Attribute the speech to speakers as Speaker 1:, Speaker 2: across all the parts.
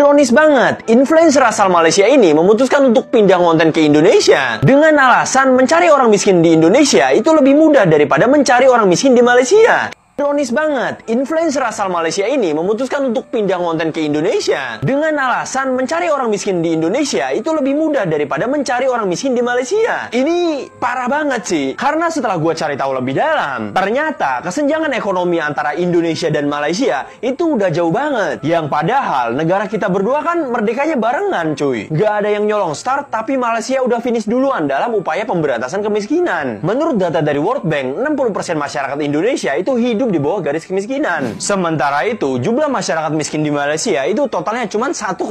Speaker 1: Ironis banget, influencer asal Malaysia ini memutuskan untuk pindah konten ke Indonesia dengan alasan mencari orang miskin di Indonesia itu lebih mudah daripada mencari orang miskin di Malaysia. Ironis banget, influencer asal Malaysia ini memutuskan untuk pindah konten ke Indonesia dengan alasan mencari orang miskin di Indonesia itu lebih mudah daripada mencari orang miskin di Malaysia. Ini parah banget sih, karena setelah gue cari tahu lebih dalam, ternyata kesenjangan ekonomi antara Indonesia dan Malaysia itu udah jauh banget. Yang padahal negara kita berdua kan merdekanya barengan cuy. Gak ada yang nyolong start, tapi Malaysia udah finish duluan dalam upaya pemberantasan kemiskinan. Menurut data dari World Bank, 60% masyarakat Indonesia itu hidup di bawah garis kemiskinan. Sementara itu, jumlah masyarakat miskin di Malaysia itu totalnya cuma 1,3%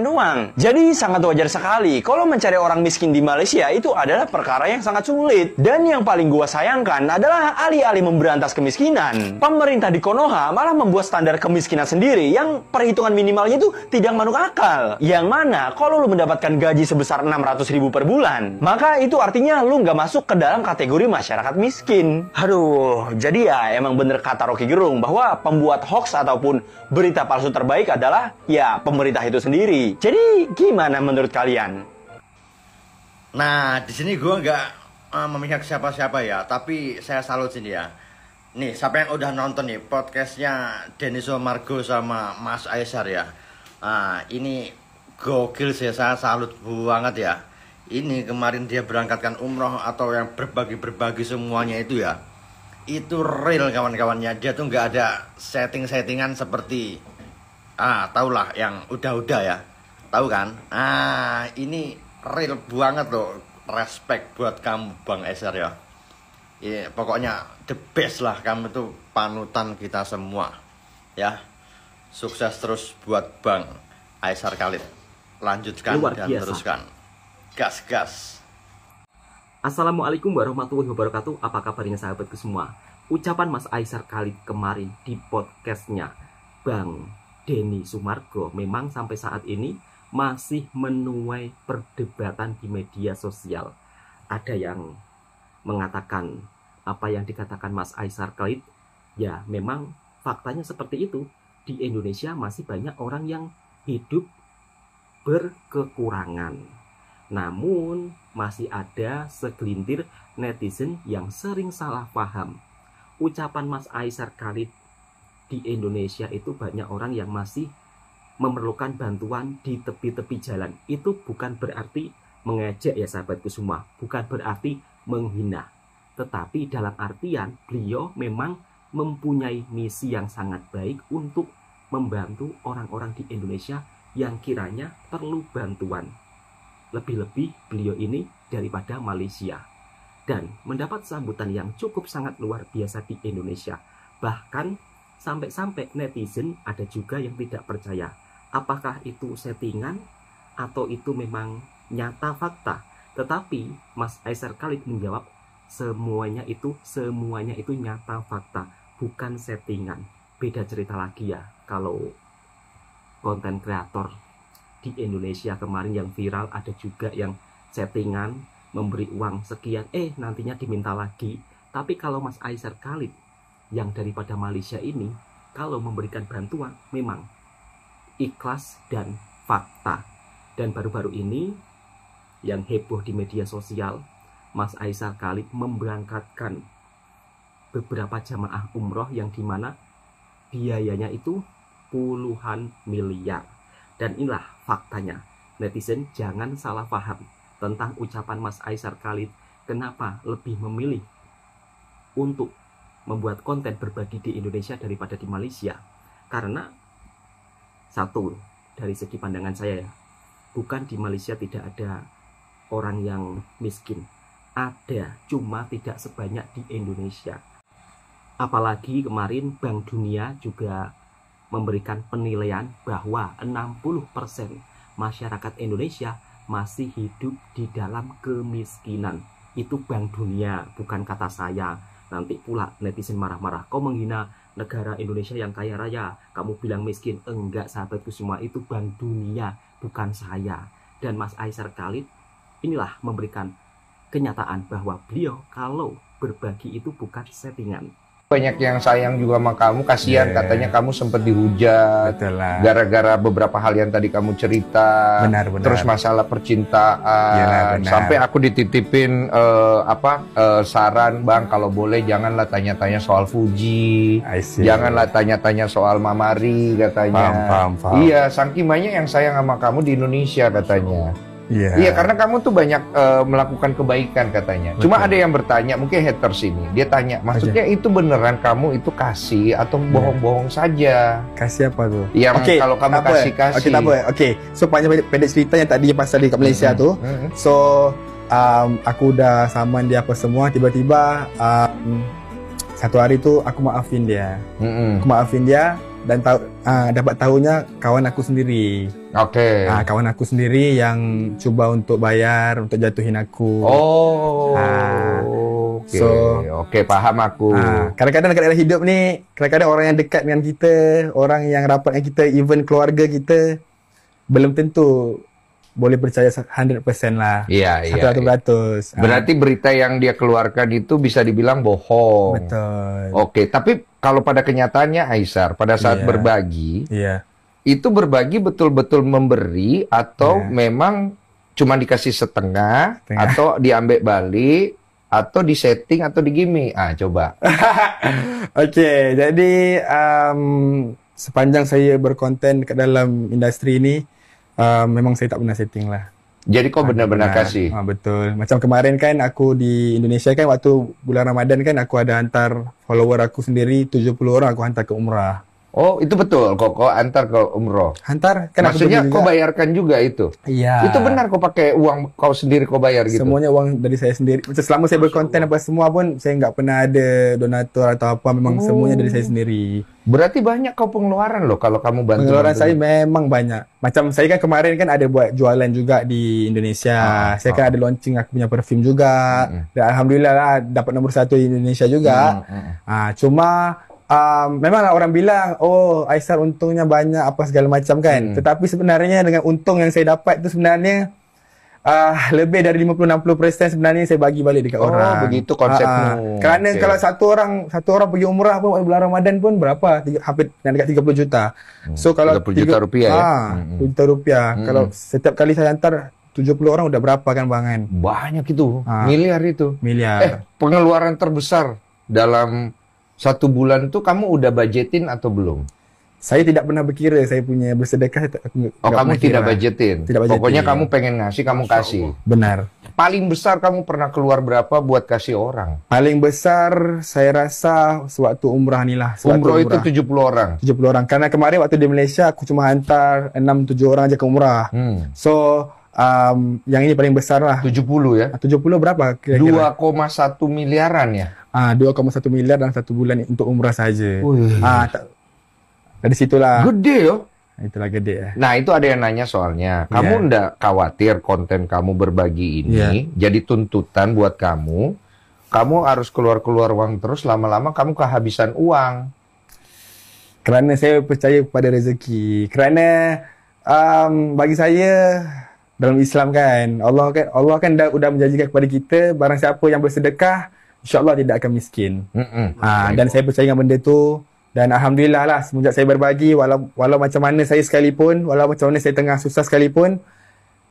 Speaker 1: doang. Jadi sangat wajar sekali kalau mencari orang miskin di Malaysia itu adalah perkara yang sangat sulit. Dan yang paling gua sayangkan adalah alih-alih memberantas kemiskinan, pemerintah di Konoha malah membuat standar kemiskinan sendiri yang perhitungan minimalnya itu tidak masuk akal. Yang mana kalau lu mendapatkan gaji sebesar 600.000 per bulan, maka itu artinya lu nggak masuk ke dalam kategori masyarakat miskin. Aduh, jadi ya emang bener kata Rocky Gerung bahwa pembuat hoax ataupun berita palsu terbaik adalah ya pemerintah itu sendiri. Jadi gimana menurut kalian?
Speaker 2: Nah, di sini gue nggak memihak siapa-siapa ya, tapi saya salut sini ya. Nih, siapa yang udah nonton nih podcastnya Denny Sumargo sama Mas Aisar ya. Ini gokil sih, saya salut banget ya. Ini kemarin dia berangkatkan umroh atau yang berbagi-berbagi semuanya itu ya. Itu real kawan-kawannya, dia tuh nggak ada setting-settingan seperti taulah yang udah-udah ya, tahu kan? Ini real banget loh, respect buat kamu Bang Eser ya. Pokoknya the best lah, kamu tuh panutan kita semua ya. Sukses terus buat Bang Aisar Khalid, lanjutkan dan teruskan, gas.
Speaker 3: Assalamualaikum warahmatullahi wabarakatuh. Apa kabarnya sahabatku semua? Ucapan Mas Aisar Khalid kemarin di podcastnya Bang Denny Sumargo memang sampai saat ini masih menuai perdebatan di media sosial. Ada yang mengatakan apa yang dikatakan Mas Aisar Khalid, ya memang faktanya seperti itu. Di Indonesia masih banyak orang yang hidup berkekurangan. Namun masih ada segelintir netizen yang sering salah paham. Ucapan Mas Aisar Khalid, di Indonesia itu banyak orang yang masih memerlukan bantuan di tepi-tepi jalan. Itu bukan berarti mengejek ya sahabatku semua, bukan berarti menghina. Tetapi dalam artian beliau memang mempunyai misi yang sangat baik untuk membantu orang-orang di Indonesia yang kiranya perlu bantuan. Lebih-lebih beliau ini daripada Malaysia, dan mendapat sambutan yang cukup sangat luar biasa di Indonesia. Bahkan sampai-sampai netizen ada juga yang tidak percaya apakah itu settingan atau itu memang nyata fakta. Tetapi Mas Aisar Khalid menjawab semuanya itu nyata fakta, bukan settingan. Beda cerita lagi ya kalau konten kreator di Indonesia kemarin yang viral, ada juga yang settingan memberi uang sekian, nantinya diminta lagi. Tapi kalau Mas Aisar Khalid yang daripada Malaysia ini, kalau memberikan bantuan memang ikhlas dan fakta. Dan baru-baru ini yang heboh di media sosial, Mas Aisar Khalid memberangkatkan beberapa jamaah umroh yang dimana biayanya itu puluhan miliar. Dan inilah faktanya. Netizen jangan salah paham tentang ucapan Mas Aisar Khalid. Kenapa lebih memilih untuk membuat konten berbagi di Indonesia daripada di Malaysia? Karena satu, dari segi pandangan saya ya, bukan di Malaysia tidak ada orang yang miskin. Ada, cuma tidak sebanyak di Indonesia. Apalagi kemarin Bank Dunia juga memberikan penilaian bahwa 60% masyarakat Indonesia masih hidup di dalam kemiskinan. Itu Bank Dunia, bukan kata saya. Nanti pula netizen marah-marah, kau menghina negara Indonesia yang kaya raya, kamu bilang miskin. Enggak sahabatku semua, itu Bank Dunia, bukan saya. Dan Mas Aisar Khalid inilah memberikan kenyataan bahwa beliau kalau berbagi itu bukan settingan.
Speaker 4: banyak yang sayang juga sama kamu, kasihan
Speaker 5: Yeah.
Speaker 4: katanya kamu sempat dihujat
Speaker 5: Betul lah.
Speaker 4: gara-gara beberapa hal yang tadi kamu cerita.
Speaker 5: Benar.
Speaker 4: Terus masalah percintaan.
Speaker 5: Iyalah, benar.
Speaker 4: Sampai aku dititipin saran, Bang, kalau boleh janganlah tanya-tanya soal Fuji.
Speaker 5: I see.
Speaker 4: Janganlah tanya-tanya soal Mamari katanya.
Speaker 5: Paham.
Speaker 4: Iya, saking banyak yang sayang sama kamu di Indonesia katanya.
Speaker 5: Iya.
Speaker 4: Iya, karena kamu tuh banyak melakukan kebaikan katanya. Cuma ada yang bertanya, mungkin haters ini. Dia tanya, maksudnya itu beneran kamu itu kasih atau bohong-bohong saja?
Speaker 5: Kasih apa tuh?
Speaker 4: Iya,
Speaker 5: Okey,
Speaker 4: kalau kamu
Speaker 5: tak apa.
Speaker 4: kasih-kasih.
Speaker 5: Okey, tak apa. Okey. So panjang pendek ceritanya tadi pasal di kat Malaysia tu. So aku udah saman dia apa semua, tiba-tiba satu hari tu aku maafin dia. Aku maafin dia dan dapat tahunya kawan aku sendiri.
Speaker 4: Oke.
Speaker 5: Kawan aku sendiri yang cuba untuk bayar, untuk jatuhin aku.
Speaker 4: Oh. Oke. Oke, paham aku.
Speaker 5: Kadang-kadang dalam hidup ni, kadang-kadang orang yang dekat dengan kita, orang yang rapat dengan kita, even keluarga kita, belum tentu boleh percaya 100% lah.
Speaker 4: Iya.
Speaker 5: 100%.
Speaker 4: Berarti berita yang dia keluarkan itu bisa dibilang bohong.
Speaker 5: Betul.
Speaker 4: Oke, tapi kalau pada kenyataannya Aisar, pada saat
Speaker 5: Iya.
Speaker 4: berbagi,
Speaker 5: Iya.
Speaker 4: itu berbagi betul-betul memberi atau
Speaker 5: Iya.
Speaker 4: memang cuma dikasih setengah atau diambil balik atau disetting atau digimi? Coba.
Speaker 5: Okey, jadi sepanjang saya berkonten kat dalam industri ni, memang saya tak pernah setting lah.
Speaker 4: Jadi kau benar-benar kasih?
Speaker 5: Betul. Macam kemarin kan aku di Indonesia kan, waktu bulan Ramadan kan aku ada hantar follower aku sendiri 70 orang aku hantar ke umrah.
Speaker 4: Oh, itu betul. Kau antar ke umroh.
Speaker 5: Hantar kan
Speaker 4: Maksudnya
Speaker 5: aku pergi
Speaker 4: kau
Speaker 5: juga.
Speaker 4: bayarkan juga itu?
Speaker 5: Iya.
Speaker 4: Itu benar kau pakai uang kau sendiri kau bayar gitu?
Speaker 5: Semuanya uang dari saya sendiri. Macam selama saya berkonten apa semua pun saya nggak pernah ada donatur atau apa. Memang semuanya dari saya sendiri.
Speaker 4: Berarti banyak kau pengeluaran loh kalau kamu bantu.
Speaker 5: Pengeluaran saya memang banyak. Macam saya kan kemarin kan ada buat jualan juga di Indonesia. Saya kan ada launching aku punya perfume juga. Dan alhamdulillah lah dapat nombor 1 di Indonesia juga. Cuma memanglah orang bilang, oh Aisar untungnya banyak apa segala macam kan. Tetapi sebenarnya dengan untung yang saya dapat tu sebenarnya lebih dari 50-60% sebenarnya saya bagi balik dekat orang.
Speaker 4: Oh, begitu konsepmu.
Speaker 5: Kerana
Speaker 4: Okey.
Speaker 5: kalau satu orang pergi umrah pun bulan Ramadan pun berapa? Hampir dekat 30 juta. So kalau
Speaker 4: 30 juta rupiah ya?
Speaker 5: 30 juta rupiah. Kalau setiap kali saya hantar 70 orang udah berapa kan Bang kan?
Speaker 4: Banyak itu. Miliar itu.
Speaker 5: Miliar.
Speaker 4: Pengeluaran terbesar dalam 1 bulan tuh kamu udah budgetin atau belum?
Speaker 5: Saya tidak pernah berkira saya punya bersedekah.
Speaker 4: Kamu tidak budgetin?
Speaker 5: Tidak budgetin.
Speaker 4: Pokoknya kamu pengen ngasih, kamu kasih.
Speaker 5: Benar.
Speaker 4: Paling besar kamu pernah keluar berapa buat kasih orang?
Speaker 5: Paling besar saya rasa sewaktu umrah ni lah.
Speaker 4: Umroh itu 70 orang?
Speaker 5: 70 orang. Karena kemarin waktu di Malaysia aku cuma hantar 6-7 orang aja ke umrah. So yang ini paling besar lah.
Speaker 4: 70 ya?
Speaker 5: 70 berapa kira-kira?
Speaker 4: 2,1 miliaran ya?
Speaker 5: 2,1 miliar dalam 1 bulan untuk umrah saja. Dari situlah.
Speaker 4: Gede yo.
Speaker 5: Itulah gede ya.
Speaker 4: Nah, itu ada yang nanya soalnya. Kamu ndak khawatir konten kamu berbagi ini jadi tuntutan buat kamu? Kamu harus keluar-keluar uang terus, lama-lama kamu kehabisan uang.
Speaker 5: Kerana saya percaya kepada rezeki. Kerana bagi saya dalam Islam kan, Allah kan udah menjanjikan kepada kita, barang siapa yang bersedekah, insya-Allah tidak akan miskin. Dan saya percaya dengan benda tu. Dan alhamdulillah lah semenjak saya berbagi, walau macam mana saya sekalipun, walau macam mana saya tengah susah sekalipun,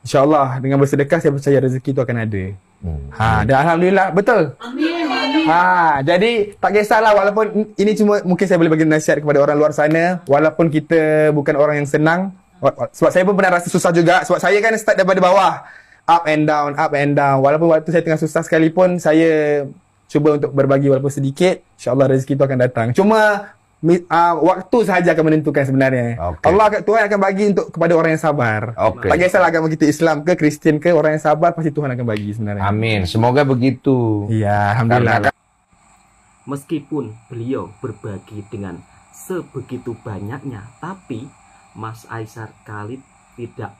Speaker 5: insya-Allah dengan bersedekah saya percaya rezeki tu akan ada. Dan alhamdulillah betul. Jadi tak kisahlah, walaupun ini cuma mungkin saya boleh bagi nasihat kepada orang luar sana, walaupun kita bukan orang yang senang, sebab saya pun pernah rasa susah juga, sebab saya kan start daripada bawah, up and down. Walaupun waktu saya tengah susah sekalipun, saya cuba untuk berbagi walaupun sedikit, insya-Allah rezeki tu akan datang. Cuma waktu sahaja akan menentukan sebenarnya. Tuhan akan bagi kepada orang yang sabar. Tak kisahlah agama kita Islam ke Kristian ke, orang yang sabar pasti Tuhan akan bagi sebenarnya.
Speaker 4: Amin. Semoga begitu.
Speaker 5: Iya, alhamdulillah.
Speaker 3: Meskipun beliau berbagi dengan sebegitu banyaknya, tapi Mas Aisar Khalid tidak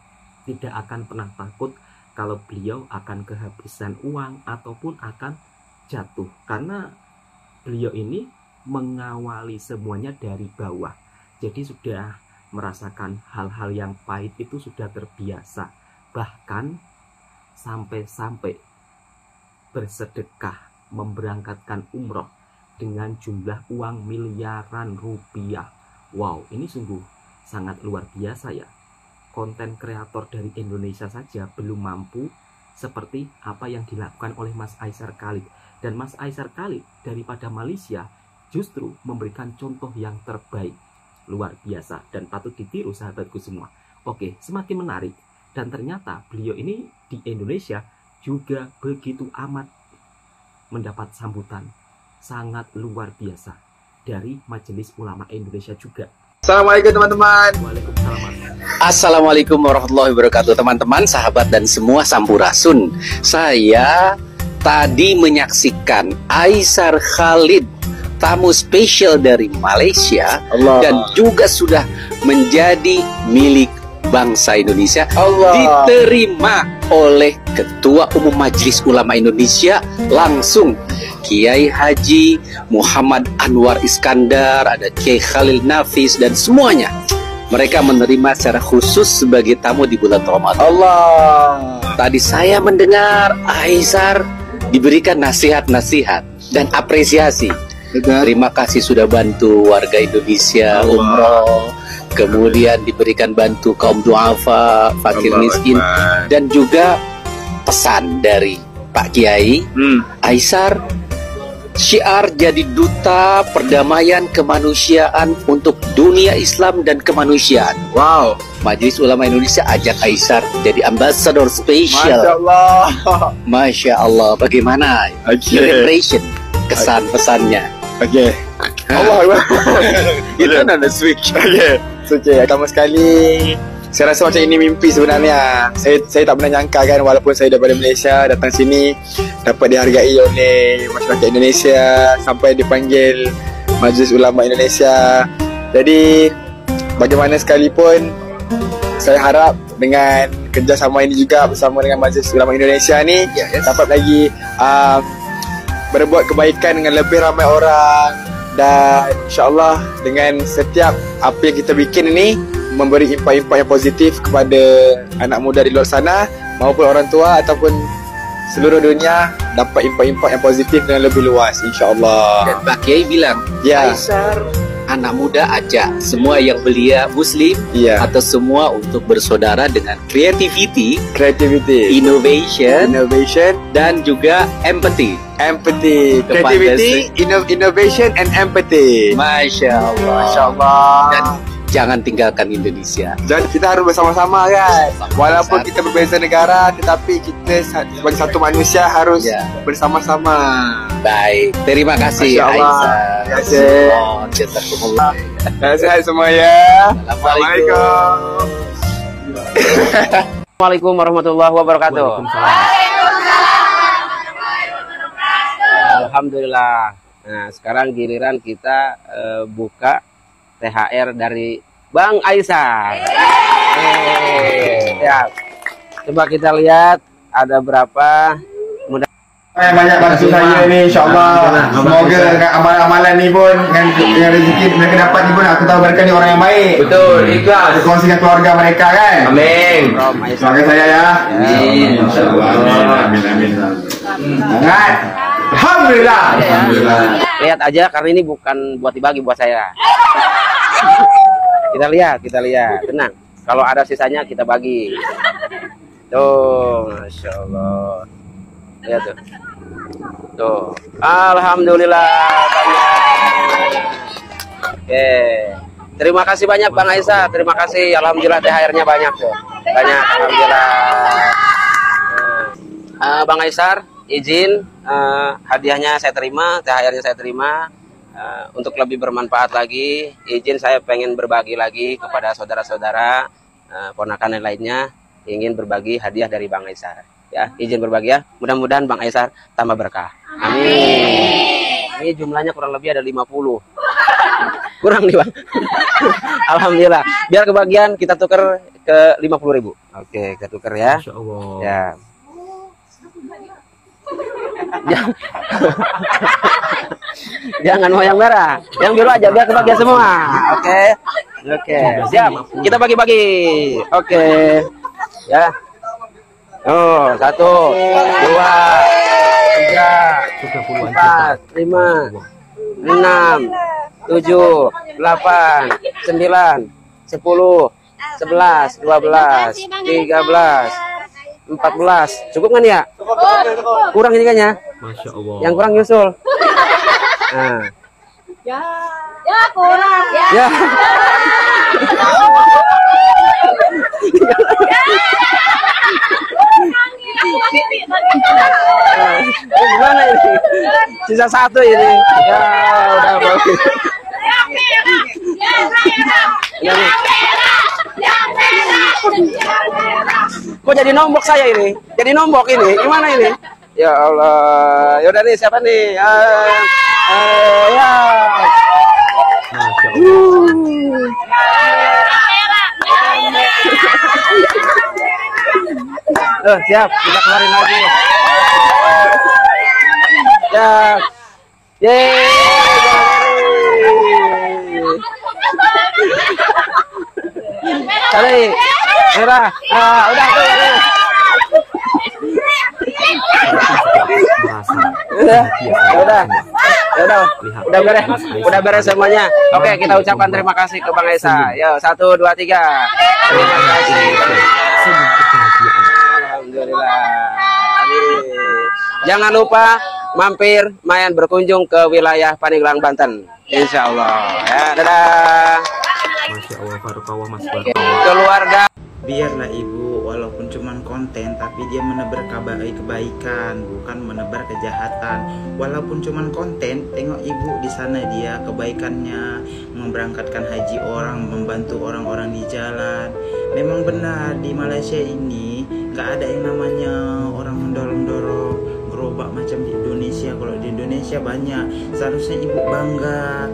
Speaker 3: akan pernah takut kalau beliau akan kehabisan uang ataupun akan jatuh, karena beliau ini mengawali semuanya dari bawah. Jadi sudah merasakan hal-hal yang pahit itu sudah terbiasa. Bahkan sampai bersedekah memberangkatkan umroh dengan jumlah uang miliaran rupiah. Wow, ini sungguh sangat luar biasa ya. Konten kreator dari Indonesia saja belum mampu seperti apa yang dilakukan oleh Mas Aisar Khalid. Dan Mas Aisar Khalid daripada Malaysia justru memberikan contoh yang terbaik. Luar biasa dan patut ditiru sahabatku semua. Oke, semakin menarik. Dan ternyata beliau ini di Indonesia juga begitu amat mendapat sambutan sangat luar biasa dari Majelis Ulama Indonesia juga.
Speaker 5: Assalamualaikum teman-teman.
Speaker 3: Waalaikumsalam.
Speaker 6: Assalamualaikum warahmatullahi wabarakatuh, teman-teman, sahabat dan semua sampurasun. Saya tadi menyaksikan Aisar Khalid, tamu spesial dari Malaysia, dan juga sudah menjadi milik bangsa Indonesia, diterima oleh Ketua Umum Majelis Ulama Indonesia langsung Kiai Haji Muhammad Anwar Iskandar, ada Kiai Khalil Nafis, dan semuanya mereka menerima secara khusus sebagai tamu di bulan Ramadan. Tadi saya mendengar Aisar diberikan nasihat-nasihat dan apresiasi. Terima kasih sudah bantu warga Indonesia umroh, kemudian diberikan bantu kaum duafa, fakir miskin, dan juga pesan dari Pak Kiai Aisar, syiar jadi duta perdamaian kemanusiaan untuk dunia Islam dan kemanusiaan. Wow, Majelis Ulama Indonesia ajak Aisar jadi ambassador spesial.
Speaker 5: Masya Allah.
Speaker 6: Masya Allah, bagaimana impression, kesan pesannya?
Speaker 5: Allah. Itu ada switch. Pertama sekali saya rasa macam ini mimpi sebenarnya. Saya tak pernah nyangka kan, walaupun saya daripada Malaysia datang sini dapat dihargai oleh masyarakat Indonesia, sampai dipanggil Majlis Ulama Indonesia. Jadi bagaimana sekalipun saya harap dengan kerjasama ini juga bersama dengan Majlis Ulama Indonesia ni dapat lagi berbuat kebaikan dengan lebih ramai orang, dan insyaAllah dengan setiap apa yang kita bikin ini memberi impak-impak yang positif kepada anak muda di luar sana maupun orang tua ataupun seluruh dunia, dapat impak-impak yang positif dan lebih luas, insyaAllah.
Speaker 6: Dan Pak Kiai bilang, Aisar anak muda ajak semua yang belia Muslim atau semua untuk bersaudara dengan creativity, innovation, dan juga empathy.
Speaker 5: Creativity, innovation, and empathy.
Speaker 6: Masya Allah.
Speaker 5: Masya Allah.
Speaker 6: Dan jangan tinggalkan Indonesia.
Speaker 5: Dan kita harus bersama-sama kan. Walaupun kita berbeza negara, tetapi kita sebagai satu manusia harus bersama-sama.
Speaker 6: Baik, terima kasih Aisar.
Speaker 5: Jazakumullah. Sehat semua ya.
Speaker 6: Assalamualaikum.
Speaker 7: Assalamualaikum warahmatullahi wabarakatuh. Alhamdulillah. Nah, sekarang giliran kita buka THR dari Bang Aisar. Ya, coba kita lihat ada berapa.
Speaker 5: Banyak bantu saya ni, insyaAllah. Semoga amalan-amalan ni pun dengan rezeki mereka dapat ni pun aku tahu mereka ni orang yang baik. Betul, ikhlas. Kongsikan keluarga mereka kan. Amin. Semoga saya ya. Amin. InsyaAllah. Amin. Sangat. Alhamdulillah.
Speaker 7: Lihat aja, karena ini bukan buat dibagi, buat saya. Kita lihat, tenang. Kalau ada sisanya kita bagi. Tuh, Masya Allah. Lihat tuh. Alhamdulillah. Oke. Terima kasih banyak Bang Aisar. Terima kasih. Alhamdulillah THR-nya banyak tuh. Banyak, alhamdulillah. Bang Aisar, izin hadiahnya saya terima, THR-nya saya terima. Untuk lebih bermanfaat lagi, izin saya pengen berbagi lagi kepada saudara-saudara, ponakan yang lainnya, ingin berbagi hadiah dari Bang Aisar. Ya, izin berbagi ya. Mudah-mudahan Bang Aisar tambah berkah. Amin. Ini jumlahnya kurang lebih ada 50. Kurang nih Bang. Alhamdulillah. Biar kebagian kita tuker ke 50.000. Oke, kita tuker ya.
Speaker 3: Masya Allah.
Speaker 7: Ya. Jangan mau yang merah, yang biru aja biar kebagian semua. Oke. Siap. Kita bagi-bagi. Oke. Ya. Oh, 1, 2, 3, 4, 5, 7, 8, 9, 10, 11, 12, 13, 14. Cukup kan ya? Kurang ini kan ya?
Speaker 3: Masya Allah.
Speaker 7: Yang kurang nyusul. Nah.
Speaker 8: Ya kurang.
Speaker 7: Ya. Gimana ini? Sisa 1 ini. Ya, udah bagus. Kok jadi nombok saya ini? Jadi nombok ini. Gimana ini? Ya Allah. Ya udah nih, siapa nih? Ya.
Speaker 3: Masya Allah.
Speaker 7: Siap, kita keluarin lagi. Siap. Yeay. Cari. Merah. Udah tuh. Udah beres. Udah beres semuanya. Oke, kita ucapkan terima kasih ke Bang Esa. Yo, 1, 2, 3. Terima kasih. Alhamdulillah. Amin. Jangan lupa mampir main berkunjung ke wilayah Pandeglang, Banten. Insya Allah. Ya, dadah.
Speaker 3: Masya Allah, Barokallah Mas
Speaker 7: Oke,
Speaker 3: Barokallah.
Speaker 7: keluarga.
Speaker 9: Biarlah ibu walaupun cuman konten tapi dia menebar kebaikan, bukan menebar kejahatan. Walaupun cuman konten, tengok ibu di sana dia kebaikannya, memberangkatkan haji orang, membantu orang-orang di jalan. Memang benar di Malaysia ini nggak ada yang namanya orang mendorong-dorong gerobak macam di Indonesia. Kalau di Indonesia banyak, seharusnya ibu bangga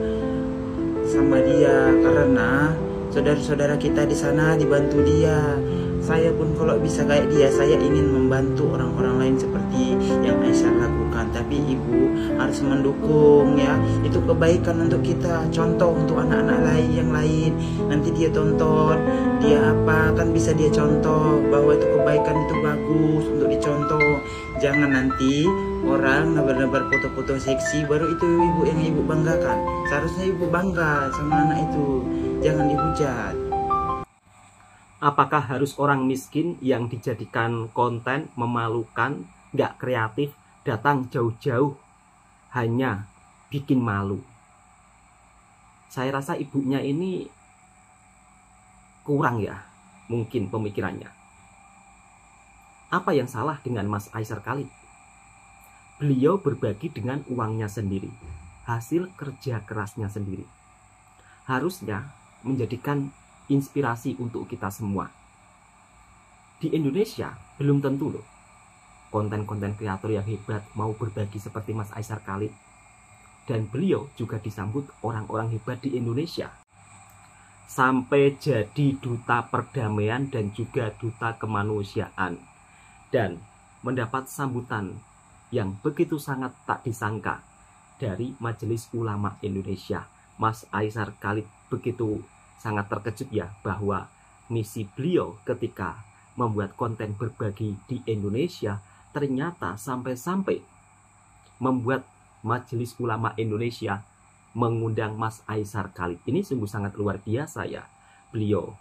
Speaker 9: sama dia karena saudara-saudara kita di sana dibantu dia. Saya pun kalau bisa kayak dia, saya ingin membantu orang-orang lain seperti yang Aisyah lakukan. Tapi ibu harus mendukung ya. Itu kebaikan untuk kita, contoh untuk anak-anak lain yang lain. Nanti dia tonton, dia apa kan bisa dia contoh bahwa itu kebaikan itu bagus untuk dicontoh. Jangan nanti orang nebar-nebar foto-foto seksi baru itu ibu yang ibu banggakan. Seharusnya ibu bangga sama anak itu. Jangan dihujat.
Speaker 3: Apakah harus orang miskin yang dijadikan konten memalukan, nggak kreatif, datang jauh-jauh hanya bikin malu? Saya rasa ibunya ini kurang ya, mungkin pemikirannya. Apa yang salah dengan Mas Aisyar Khalid? Beliau berbagi dengan uangnya sendiri, hasil kerja kerasnya sendiri. Harusnya menjadikan inspirasi untuk kita semua. Di Indonesia belum tentu loh konten-konten kreator yang hebat mau berbagi seperti Mas Aisyar Khalid. Dan beliau juga disambut orang-orang hebat di Indonesia. Sampai jadi duta perdamaian dan juga duta kemanusiaan. Dan mendapat sambutan yang begitu sangat tak disangka dari Majelis Ulama Indonesia. Mas Aisyar Khalid begitu sangat terkejut ya bahwa misi beliau ketika membuat konten berbagi di Indonesia ternyata sampai-sampai membuat Majelis Ulama Indonesia mengundang Mas Aisyar Khalid. Ini sungguh sangat luar biasa ya. Beliau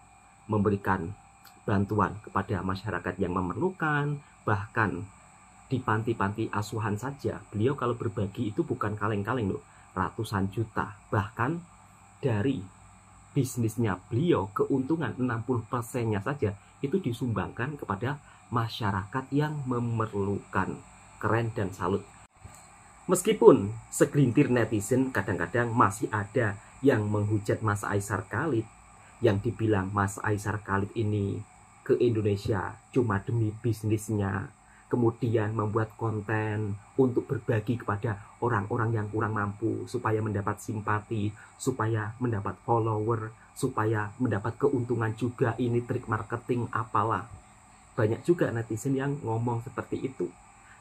Speaker 3: memberikan bantuan kepada masyarakat yang memerlukan, bahkan di panti-panti asuhan saja. Beliau kalau berbagi itu bukan kaleng-kaleng loh, ratusan juta. Bahkan dari bisnisnya beliau, keuntungan 60%-nya saja itu disumbangkan kepada masyarakat yang memerlukan. Keren dan salut. Meskipun segelintir netizen kadang-kadang masih ada yang menghujat Mas Aisyar Khalid, yang dibilang Mas Aisyar Khalid ini ke Indonesia cuma demi bisnisnya, kemudian membuat konten untuk berbagi kepada orang-orang yang kurang mampu, supaya mendapat simpati, supaya mendapat follower, supaya mendapat keuntungan juga, ini trik marketing apalah. Banyak juga netizen yang ngomong seperti itu.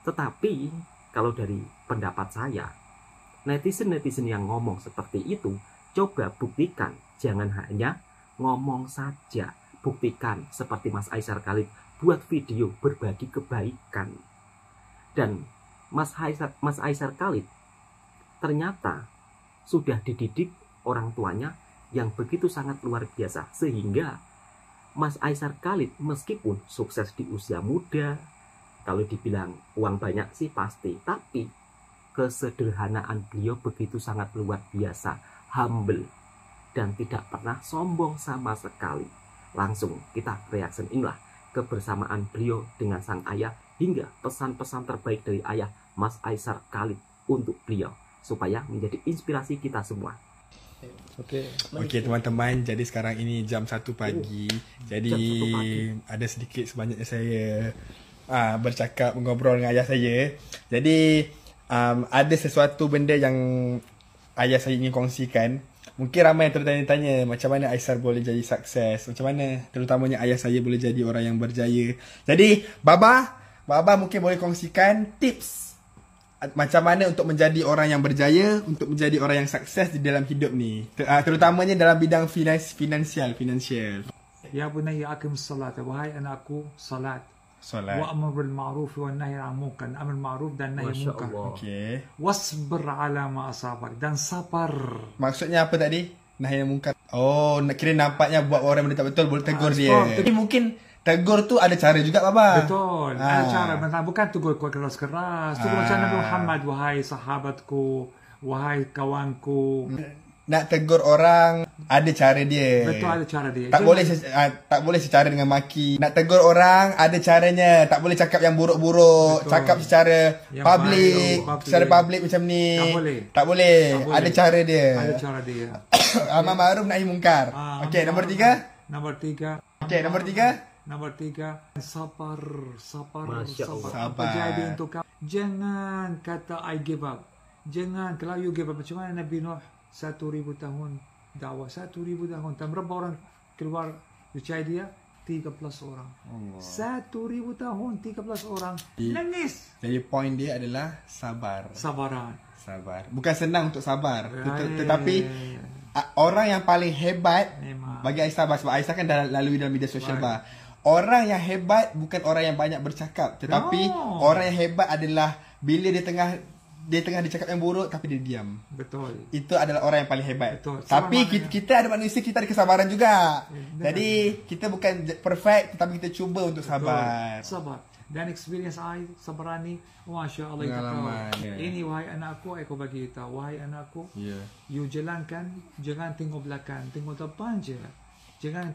Speaker 3: Tetapi kalau dari pendapat saya, netizen-netizen yang ngomong seperti itu, coba buktikan, jangan hanya ngomong saja. Buktikan seperti Mas Aisyar Khalid, buat video berbagi kebaikan. Dan Mas Aisyar Khalid ternyata sudah dididik orang tuanya yang begitu sangat luar biasa, sehingga Mas Aisar Khalid meskipun sukses di usia muda, kalau dibilang uang banyak sih pasti, tapi kesederhanaan beliau begitu sangat luar biasa, humble, dan tidak pernah sombong sama sekali. Langsung kita reaction inilah kebersamaan beliau dengan sang ayah, hingga pesan-pesan terbaik dari ayah Mas Aisar Khalid untuk beliau, supaya menjadi inspirasi kita semua.
Speaker 5: Okey teman-teman, jadi sekarang ini jam 1 pagi. Jadi ada sedikit sebanyaknya saya bercakap, mengobrol dengan ayah saya. Jadi ada sesuatu benda yang ayah saya ingin kongsikan. Mungkin ramai yang tertanya-tanya macam mana Aisar boleh jadi sukses, macam mana terutamanya ayah saya boleh jadi orang yang berjaya. Jadi Baba mungkin boleh kongsikan tips macam mana untuk menjadi orang yang berjaya, untuk menjadi orang yang sukses di dalam hidup ni, terutamanya dalam bidang finansial.
Speaker 10: Ya bunayya aqim salat, wahai anakku, salat. Wa amr bil ma'ruf wa nahy 'anil munkar, amr ma'ruf dan nahy munkar.
Speaker 5: Okey.
Speaker 10: Wasbir 'ala ma asabak, dan sabar.
Speaker 5: Maksudnya apa tadi? Nahy munkar. Oh, kira nampaknya buat orang yang tak betul boleh tegur dia. Tapi mungkin tegur tu ada cara juga, Baba.
Speaker 10: Betul. Ada cara. Bukan tegur keras-keras. Tegur macam Nabi Muhammad, wahai sahabatku, wahai kawanku.
Speaker 5: Nak tegur orang ada cara dia.
Speaker 10: Betul, ada cara dia.
Speaker 5: Tak boleh secara dengan maki. Nak tegur orang ada caranya. Tak boleh cakap yang buruk-buruk. Betul. Cakap secara public. Secara public macam ni. Tak boleh. Ada cara dia.
Speaker 10: Ada cara dia.
Speaker 5: Amar ma'ruf nahi munkar. Okey, nombor 3. Okey, nombor 3.
Speaker 10: Nombor 3, sabar.
Speaker 5: Sabar.
Speaker 10: Jadi untuk kamu, jangan kata I give up. Jangan, kalau you give up, macam mana Nabi Nuh 1000 tahun dakwah, 1000 tahun. Dan berapa orang keluar percaya dia? 13 orang. 1000 tahun 13 orang nangis.
Speaker 5: Jadi poin dia adalah sabar.
Speaker 10: Sabaran.
Speaker 5: Bukan senang untuk sabar, tetapi orang yang paling hebat bagi Aisyah, sebab Aisyah kan dah lalui dalam media sosial orang yang hebat bukan orang yang banyak bercakap, tetapi orang yang hebat adalah bila dia tengah dicakap yang buruk tapi dia diam.
Speaker 10: Betul.
Speaker 5: Itu adalah orang yang paling hebat.
Speaker 10: Betul.
Speaker 5: Tapi kita ada manusia, kita ada kesabaran juga. Jadi kita bukan perfect, tetapi kita cuba untuk sabar.
Speaker 10: Sabar. Dan experience I sabaran ni, Masya Allah. Ini wahai anakku, aku bagi tahu, wahai anakku, you jalankan, jangan tengok belakang, tengok depan je. Jangan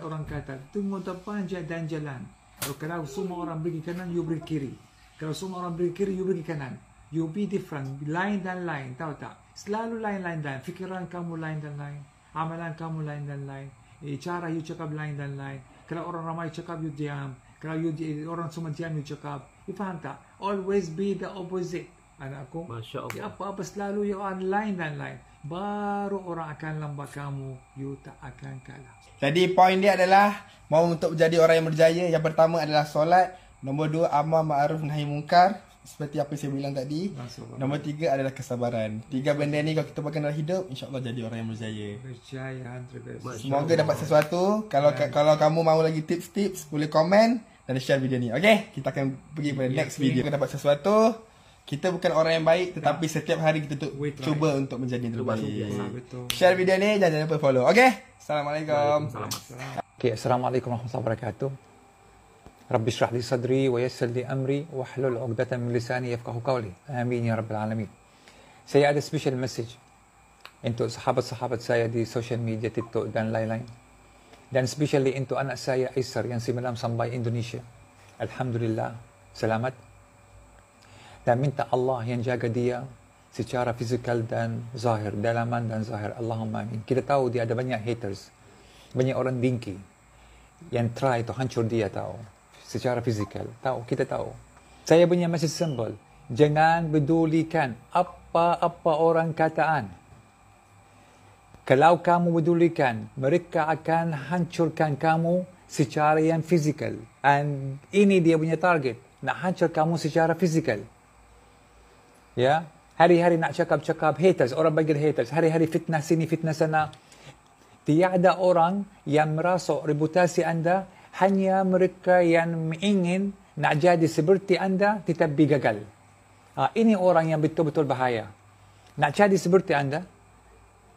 Speaker 10: orang kata tengok depan je dan jalan. Kalau semua orang pergi kanan, you pergi kiri. Kalau semua orang pergi kiri, you pergi kanan. You be different, lain dan lain, tahu tak? Selalu lain dan fikiran kamu lain dan lain, amalan kamu lain dan lain, cara you cakap lain dan lain. Kalau orang ramai cakap, you diam. Kalau orang semua diam, you cakap. You faham tak? Always be the opposite, anakku.
Speaker 3: Masya Allah.
Speaker 10: Apa-apa selalu you on lain dan lain, baru orang akan lambat kamu, you tak akan kalah.
Speaker 5: Jadi poin dia adalah mau untuk menjadi orang yang berjaya, yang pertama adalah solat, nombor 2 amar ma'ruf nahi munkar seperti apa yang saya bilang tadi. Nombor 3 adalah kesabaran. 3 benda ni kalau kita pakai dalam hidup, insya-Allah jadi orang yang berjaya. Semoga dapat sesuatu. Kalau kamu mahu lagi tips-tips, boleh komen dan share video ni. Okey, kita akan pergi pada next video. Kita dapat sesuatu. Kita bukan orang yang baik, tetapi setiap hari kita cuba untuk menjadi yang terbaik. Share video ni, jangan lupa follow. Okey? Assalamualaikum.
Speaker 11: Okay, Assalamualaikum warahmatullahi wabarakatuh. Rabbi shrah li sadri wa yassir li amri wahlul 'uqdatam min lisani yafqahu qawli. Amin ya rabbal alamin. Saya ada special message untuk sahabat-sahabat saya di social media, TikTok dan lain-lain. Dan especially untuk anak saya Aisar yang semalam sampai Indonesia. Alhamdulillah, selamat. Dan minta Allah yang jaga dia secara fizikal dan zahir, dalaman dan zahir. Allahumma amin. Kita tahu dia ada banyak haters, banyak orang dengki yang try to hancur dia, tahu, secara fizikal. Tahu, kita tahu. Saya punya message simple. Jangan pedulikan apa-apa orang kataan. Kalau kamu pedulikan, mereka akan hancurkan kamu secara yang fizikal. And ini dia punya target, nak hancur kamu secara fizikal. Ya, hari-hari nak cakap-cakap haters, orang panggil haters, hari-hari fitnah sini, fitnah sana. Tiada orang yang merasuk reputasi anda, hanya mereka yang ingin nak jadi seperti anda tetapi gagal. Ini orang yang betul-betul bahaya. Nak jadi seperti anda,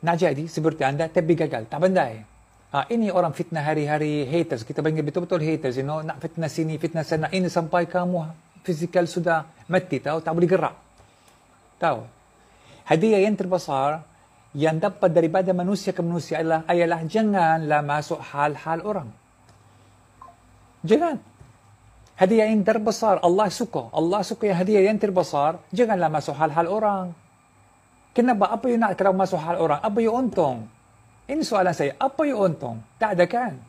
Speaker 11: nak jadi seperti anda tapi gagal, tak pandai. Ini orang fitnah hari-hari, haters. Kita panggil betul-betul haters, you know, nak fitnah sini, fitnah sana. Ini sampai kamu fizikal sudah mati, tahu, tak boleh gerak. Tahu. Hadiah yang terbesar yang dapat daripada manusia ke manusia ialah janganlah masuk hal-hal orang. Jangan. Hadiah yang terbesar Allah suka yang hadiah yang terbesar, janganlah masuk hal-hal orang. Kenapa? Apa yang nak kalau masuk hal orang? Apa yang untung? Ini soalan saya. Apa yang untung? Tak ada kan?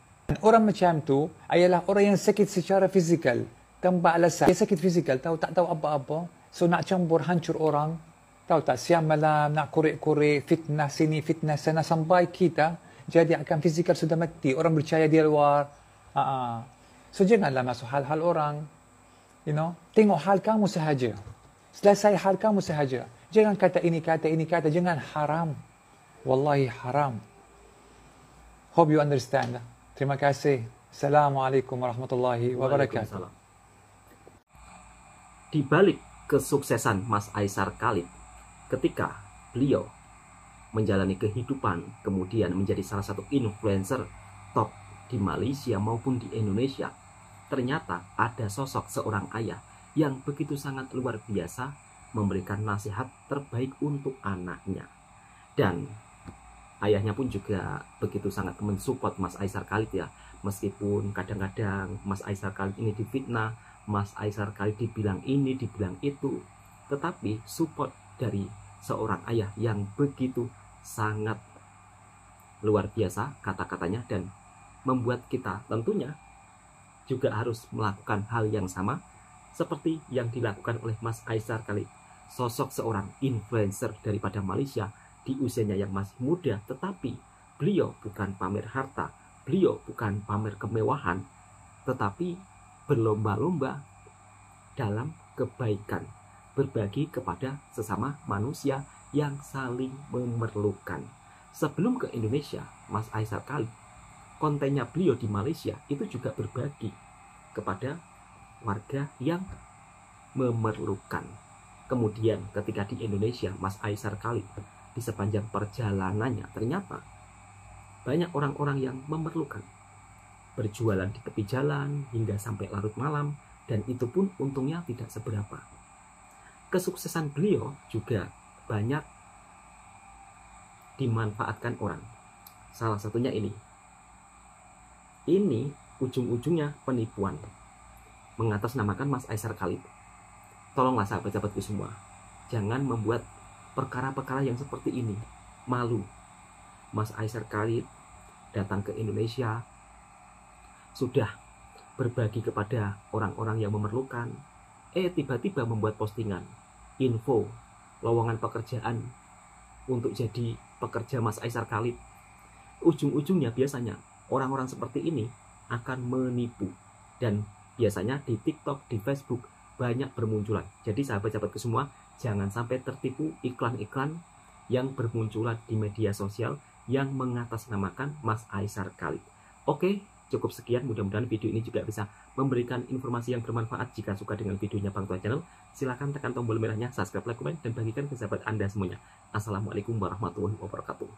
Speaker 11: Orang macam tu ialah orang yang sakit secara fizikal. Tanpa alasan. Dia sakit fizikal, tak tahu apa-apa. So nak campur hancur orang. Tahu tak? Siang malam nak korek-korek, fitnah sini, fitnah sana. Sampai kita jadi akan fizikal sudah mati. Orang percaya dia luar. So janganlah masuk hal-hal orang. You know? Tengok hal kamu sahaja. Selesai hal kamu sahaja. Jangan kata ini, kata. Jangan haram. Wallahi haram. Hope you understand. Terima kasih. Assalamualaikum warahmatullahi wabarakatuh.
Speaker 3: Di balik kesuksesan Mas Aisar Khalid, ketika beliau menjalani kehidupan, kemudian menjadi salah satu influencer top di Malaysia maupun di Indonesia, ternyata ada sosok seorang ayah yang begitu sangat luar biasa memberikan nasihat terbaik untuk anaknya. Dan ayahnya pun juga begitu sangat mensupport Mas Aisar Khalid ya. Meskipun kadang-kadang Mas Aisar Khalid ini difitnah, Mas Aisar Khalid dibilang ini, dibilang itu, tetapi support dari seorang ayah yang begitu sangat luar biasa kata-katanya, dan membuat kita tentunya juga harus melakukan hal yang sama seperti yang dilakukan oleh Mas Aisar Khalid, sosok seorang influencer daripada Malaysia di usianya yang masih muda, tetapi beliau bukan pamer harta, beliau bukan pamer kemewahan, tetapi berlomba-lomba dalam kebaikan, berbagi kepada sesama manusia yang saling memerlukan. Sebelum ke Indonesia, Mas Aisar Khalid, kontennya beliau di Malaysia itu juga berbagi kepada warga yang memerlukan. Kemudian ketika di Indonesia, Mas Aisar Khalid di sepanjang perjalanannya ternyata banyak orang-orang yang memerlukan, berjualan di tepi jalan hingga sampai larut malam, dan itu pun untungnya tidak seberapa. Kesuksesan beliau juga banyak dimanfaatkan orang. Salah satunya ini ujung-ujungnya penipuan, mengatasnamakan Mas Aisar Khalid. Tolonglah sahabat-sahabatku semua, jangan membuat perkara-perkara yang seperti ini malu. Mas Aisar Khalid datang ke Indonesia, sudah berbagi kepada orang-orang yang memerlukan, tiba-tiba membuat postingan info lowongan pekerjaan untuk jadi pekerja Mas Aisar Khalid. Ujung-ujungnya biasanya orang-orang seperti ini akan menipu, dan biasanya di TikTok, di Facebook banyak bermunculan. Jadi sahabat-sahabatku semua, jangan sampai tertipu iklan-iklan yang bermunculan di media sosial yang mengatasnamakan Mas Aisar Khalid. Oke, cukup sekian. Mudah-mudahan video ini juga bisa memberikan informasi yang bermanfaat. Jika suka dengan videonya Bang Tua Channel, silahkan tekan tombol merahnya, subscribe, like, komen, dan bagikan ke sahabat Anda semuanya. Assalamualaikum warahmatullahi wabarakatuh.